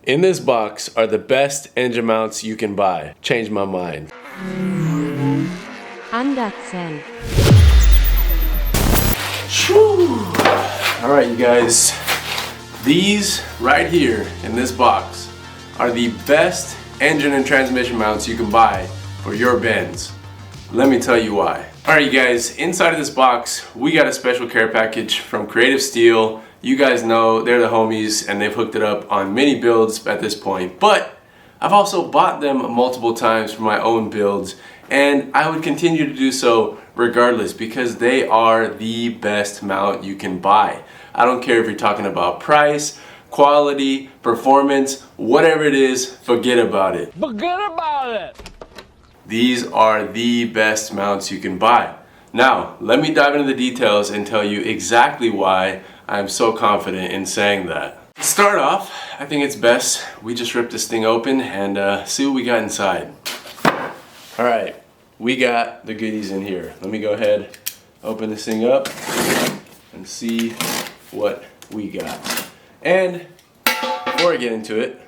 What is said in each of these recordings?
In this box are the best engine mounts you can buy. Changed my mind. Andersen. Alright you guys, these right here in this box are the best engine and transmission mounts you can buy for your Benz. Let me tell you why. Alright you guys, inside of this box we got a special care package from Creative Steel. You guys know they're the homies and they've hooked it up on many builds at this point, but I've also bought them multiple times for my own builds, and I would continue to do so regardless because they are the best mount you can buy. I don't care if you're talking about price, quality, performance, whatever it is, forget about it. Forget about it! These are the best mounts you can buy. Now, let me dive into the details and tell you exactly why I'm so confident in saying that. To start off, I think it's best we just rip this thing open and see what we got inside. Alright, we got the goodies in here. Let me go ahead, open this thing up, and see what we got. And before I get into it,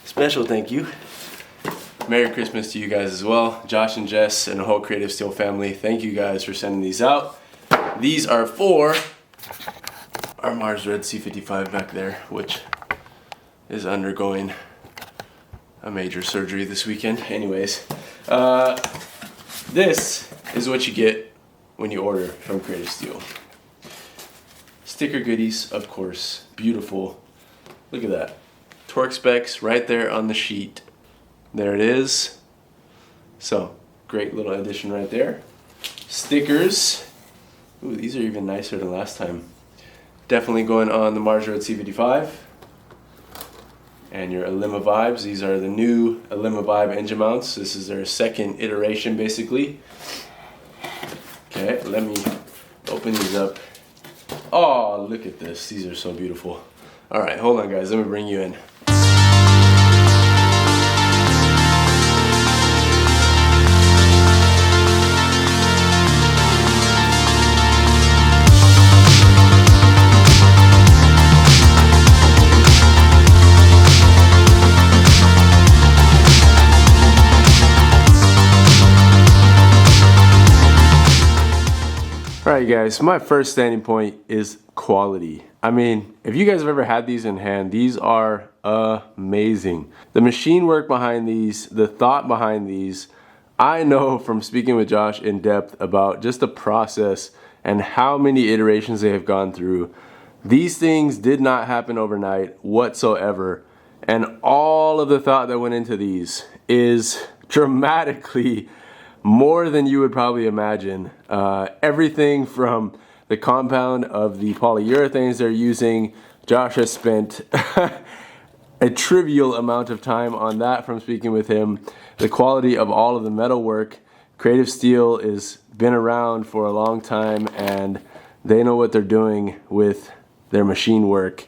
special thank you. Merry Christmas to you guys as well. Josh and Jess and the whole Creative Steel family, thank you guys for sending these out. These are for our Mars Red C55 back there, which is undergoing a major surgery this weekend. Anyways, this is what you get when you order from Creative Steel. Sticker goodies, of course, beautiful. Look at that. Torque specs right there on the sheet. There it is. So, great little addition right there. Stickers. Ooh, these are even nicer than last time. Definitely going on the Mars Road C55. And your Alima Vibes. These are the new Alima Vibe engine mounts. This is their second iteration basically. Okay, let me open these up. Oh, look at this. These are so beautiful. Alright, hold on guys, let me bring you in. Alright guys, my first standing point is quality. I mean, if you guys have ever had these in hand, these are amazing. The machine work behind these, the thought behind these, I know from speaking with Josh in depth about just the process and how many iterations they have gone through. These things did not happen overnight whatsoever, and all of the thought that went into these is dramatically more than you would probably imagine. Everything from the compound of the polyurethanes they're using. Josh has spent a trivial amount of time on that from speaking with him. The quality of all of the metal work. Creative Steel has been around for a long time and they know what they're doing with their machine work,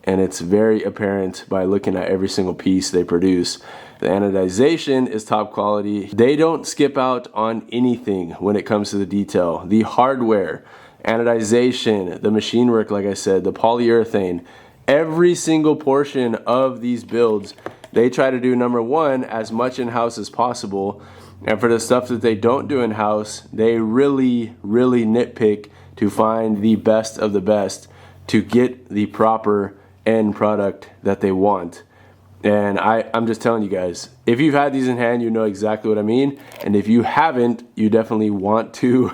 and it's very apparent by looking at every single piece they produce. The anodization is top quality. They don't skip out on anything when it comes to the detail. The hardware, anodization, the machine work, like I said, the polyurethane, every single portion of these builds, they try to do, number one, as much in-house as possible. And for the stuff that they don't do in-house, they really, really nitpick to find the best of the best to get the proper end product that they want. And I'm just telling you guys, if you've had these in hand, you know exactly what I mean. And if you haven't, you definitely want to,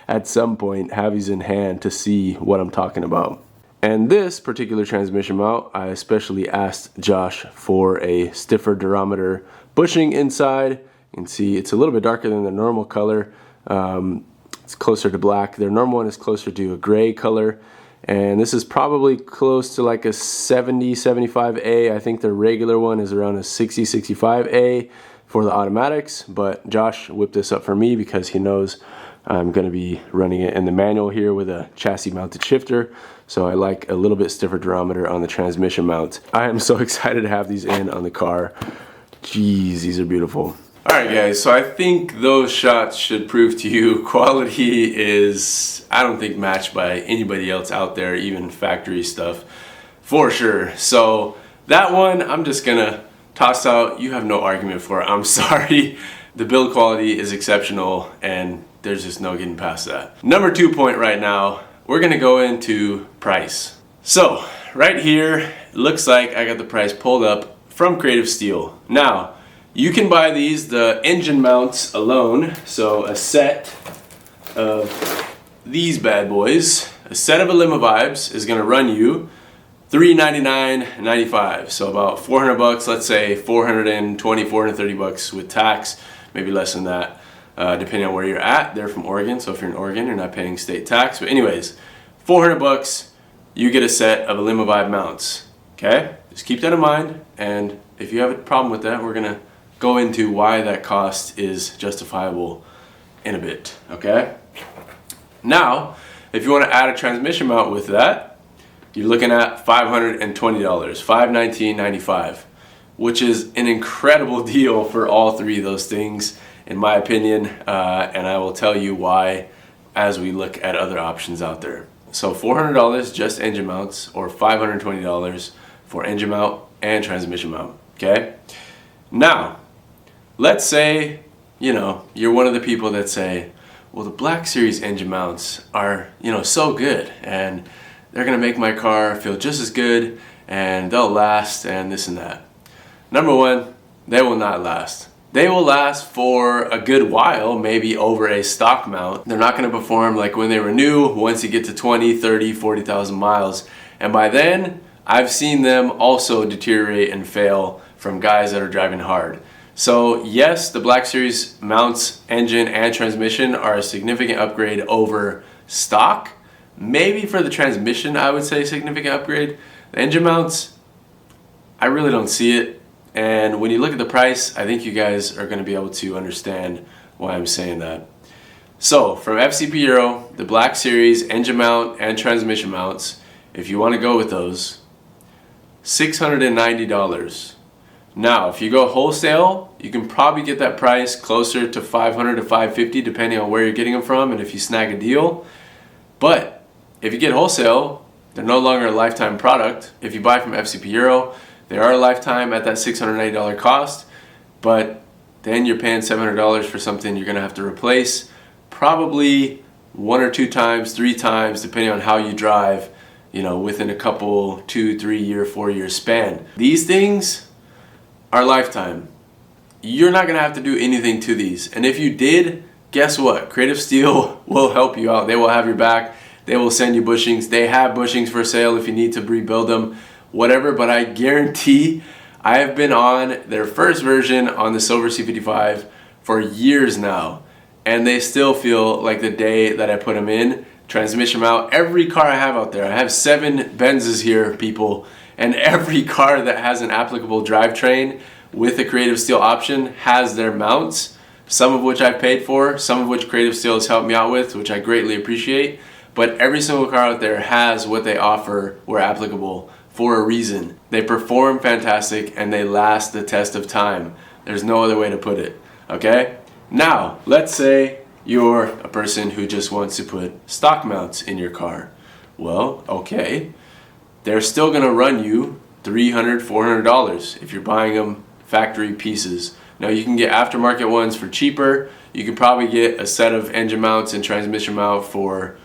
at some point, have these in hand to see what I'm talking about. And this particular transmission mount, I especially asked Josh for a stiffer durometer bushing inside. You can see it's a little bit darker than the normal color. It's closer to black. Their normal one is closer to a gray color. And this is probably close to like a 70, 75A. I think the regular one is around a 60, 65A for the automatics. But Josh whipped this up for me because he knows I'm going to be running it in the manual here with a chassis mounted shifter. So I like a little bit stiffer durometer on the transmission mount. I am so excited to have these in on the car. Jeez, these are beautiful. Alright guys, so I think those shots should prove to you quality is, I don't think, matched by anybody else out there, even factory stuff, for sure. So That one, I'm just gonna toss out. You have no argument for it. I'm sorry. The build quality is exceptional and there's just no getting past that. Number 2 point right now, we're gonna go into price. So right here, it looks like I got the price pulled up from Creative Steel. Now, you can buy these, the engine mounts alone. So a set of these bad boys, a set of Alimavibes is gonna run you $399.95. So about 400 bucks, let's say 420, 430 bucks with tax, maybe less than that, depending on where you're at. They're from Oregon, so if you're in Oregon, you're not paying state tax. But anyways, 400 bucks, you get a set of Alimovibe mounts, okay? Just keep that in mind, and if you have a problem with that, we're gonna go into why that cost is justifiable in a bit, okay? Now, if you wanna add a transmission mount with that, you're looking at $520, $519.95, which is an incredible deal for all three of those things, in my opinion, and I will tell you why as we look at other options out there. So $400 just engine mounts, or $520 for engine mount and transmission mount, okay? Now, let's say, you know, you're one of the people that say, well, the Black Series engine mounts are, you know, so good, and they're gonna make my car feel just as good, and they'll last, and this and that. Number one, they will not last. They will last for a good while, maybe over a stock mount. They're not gonna perform like when they were new once you get to 20, 30, 40,000 miles. And by then, I've seen them also deteriorate and fail from guys that are driving hard. So yes, the Black Series mounts, engine and transmission are a significant upgrade over stock. Maybe for the transmission, I would say significant upgrade. The engine mounts, I really don't see it. And when you look at the price, I think you guys are going to be able to understand why I'm saying that. So from FCP Euro, the Black Series engine mount and transmission mounts, if you want to go with those, $690. Now, if you go wholesale, you can probably get that price closer to $500 to $550, depending on where you're getting them from and if you snag a deal. But if you get wholesale, they're no longer a lifetime product. If you buy from FCP Euro, they are a lifetime at that $690 cost, but then you're paying $700 for something you're gonna have to replace probably 1 or 2 times, 3 times, depending on how you drive, you know, within a couple, 2, 3 year, 4 year span. These things are lifetime. You're not gonna have to do anything to these. And if you did, guess what? Creative Steel will help you out. They will have your back. They will send you bushings. They have bushings for sale if you need to rebuild them, whatever. But I guarantee, I have been on their first version on the Silver C55 for years now, and they still feel like the day that I put them in. Transmission mount, every car I have out there, I have 7 Benzes here, people, and every car that has an applicable drivetrain with a Creative Steel option has their mounts, some of which I've paid for, some of which Creative Steel has helped me out with, which I greatly appreciate. But every single car out there has what they offer where applicable for a reason. They perform fantastic and they last the test of time. There's no other way to put it, okay? Now, let's say you're a person who just wants to put stock mounts in your car. Well, okay, they're still gonna run you $300, $400 if you're buying them factory pieces. Now you can get aftermarket ones for cheaper. You can probably get a set of engine mounts and transmission mount for,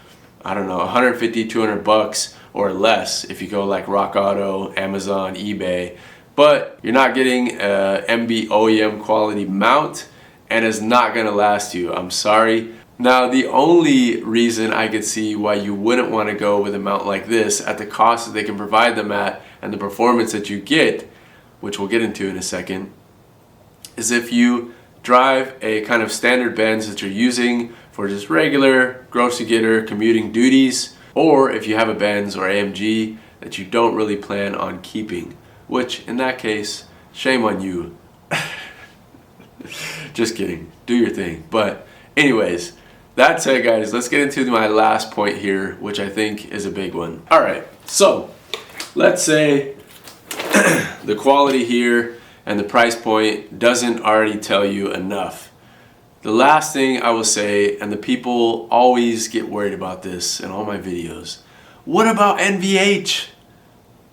I don't know, 150, 200 bucks or less if you go like Rock Auto, Amazon, eBay. But you're not getting a MB OEM quality mount, and it's not gonna last you. I'm sorry. Now, the only reason I could see why you wouldn't want to go with a mount like this at the cost that they can provide them at and the performance that you get, which we'll get into in a second, is if you drive a kind of standard Benz that you're using for just regular grocery getter commuting duties, or if you have a Benz or AMG that you don't really plan on keeping, which in that case, shame on you. Just kidding, do your thing. But anyways, that said, guys, let's get into my last point here, which I think is a big one. All right, so let's say the quality here and the price point doesn't already tell you enough. The last thing I will say, and the people always get worried about this in all my videos, what about NVH?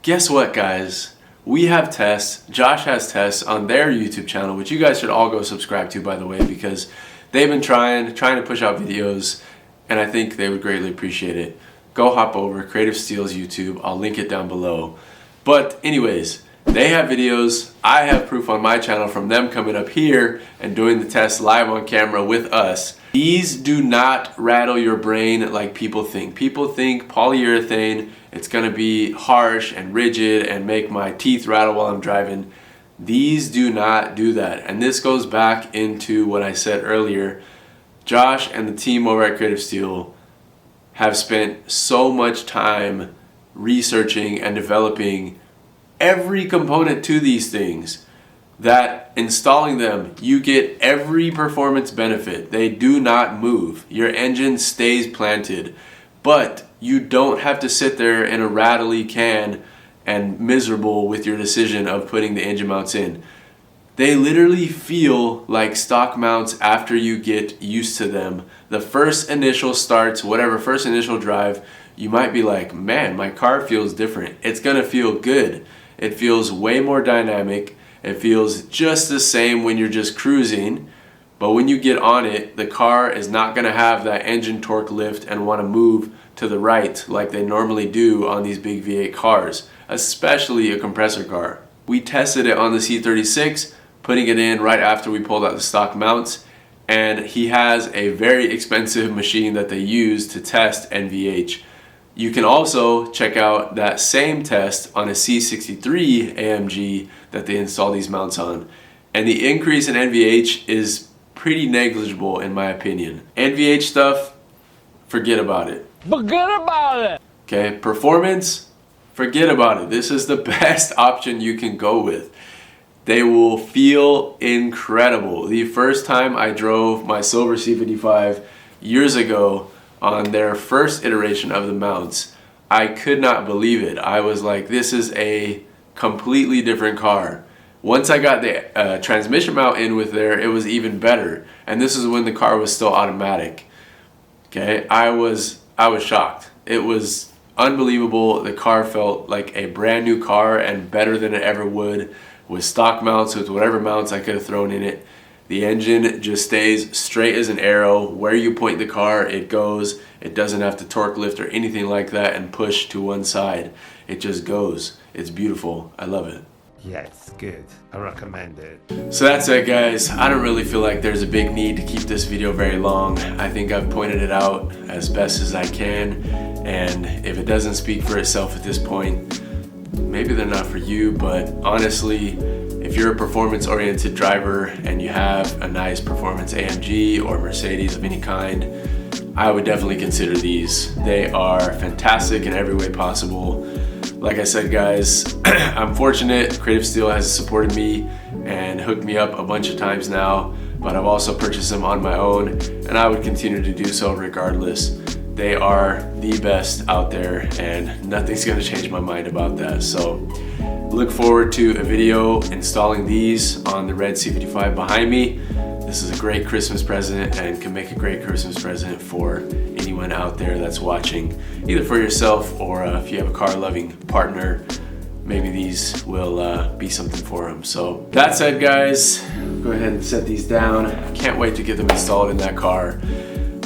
Guess what, guys? we have tests, Josh has tests on their YouTube channel, which you guys should all go subscribe to, by the way, because they've been trying to push out videos, and I think they would greatly appreciate it. Go hop over, Creative Steel's YouTube, I'll link it down below. But anyways, they have videos, I have proof on my channel from them coming up here and doing the test live on camera with us. These do not rattle your brain like people think. People think polyurethane, it's gonna be harsh and rigid and make my teeth rattle while I'm driving. These do not do that. And this goes back into what I said earlier. Josh and the team over at Creative Steel have spent so much time researching and developing every component to these things that installing them, you get every performance benefit. They do not move. Your engine stays planted, but you don't have to sit there in a rattly can and miserable with your decision of putting the engine mounts in. They literally feel like stock mounts after you get used to them. The first initial starts, whatever, first initial drive, you might be like, man, my car feels different. It's gonna feel good. It feels way more dynamic. It feels just the same when you're just cruising, but when you get on it, the car is not gonna have that engine torque lift and wanna move to the right like they normally do on these big V8 cars, especially a compressor car. We tested it on the C36, putting it in right after we pulled out the stock mounts, and he has a very expensive machine that they use to test NVH. You can also check out that same test on a C63 AMG that they install these mounts on. And the increase in NVH is pretty negligible in my opinion. NVH stuff, forget about it. Forget about it! Okay, performance, forget about it. This is the best option you can go with. They will feel incredible. The first time I drove my silver C55 years ago, on their first iteration of the mounts, I could not believe it. I was like, this is a completely different car. Once I got the transmission mount in with there, it was even better. And this is when the car was still automatic. Okay, I was shocked. It was unbelievable. The car felt like a brand new car and better than it ever would with stock mounts, with whatever mounts I could have thrown in it. The engine just stays straight as an arrow. Where you point the car, it goes. It doesn't have to torque lift or anything like that and push to one side. It just goes. It's beautiful. I love it. Yeah, it's good. I recommend it. So that's it, guys. I don't really feel like there's a big need to keep this video very long. I think I've pointed it out as best as I can. And if it doesn't speak for itself at this point, maybe they're not for you, but honestly, if you're a performance-oriented driver and you have a nice performance AMG or Mercedes of any kind, I would definitely consider these. They are fantastic in every way possible. Like I said, guys, I'm fortunate. Creative Steel has supported me and hooked me up a bunch of times now, but I've also purchased them on my own, and I would continue to do so regardless. They are the best out there, and nothing's gonna change my mind about that. So look forward to a video installing these on the red C55 behind me. This is a great Christmas present and can make a great Christmas present for anyone out there that's watching, either for yourself or if you have a car loving partner, maybe these will be something for them. So that said, guys, go ahead and set these down. I can't wait to get them installed in that car.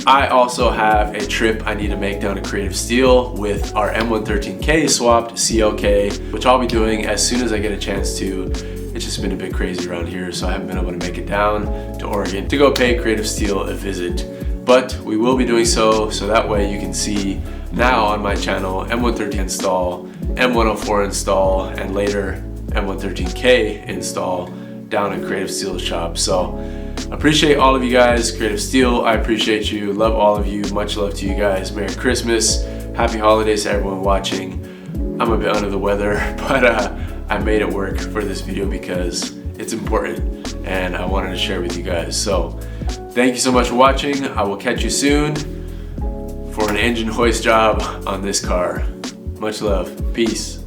I also have a trip I need to make down to Creative Steel with our M113K swapped CLK, which I'll be doing as soon as I get a chance to. It's just been a bit crazy around here, so I haven't been able to make it down to Oregon to go pay Creative Steel a visit. But we will be doing so that way you can see now on my channel M113 install, M104 install, and later M113K install down at Creative Steel's shop. So appreciate all of you guys. Creative Steel, I appreciate you. Love all of you. Much love to you guys. Merry Christmas. Happy holidays to everyone watching. I'm a bit under the weather, but I made it work for this video because it's important and I wanted to share with you guys. So thank you so much for watching. I will catch you soon for an engine hoist job on this car. Much love. Peace.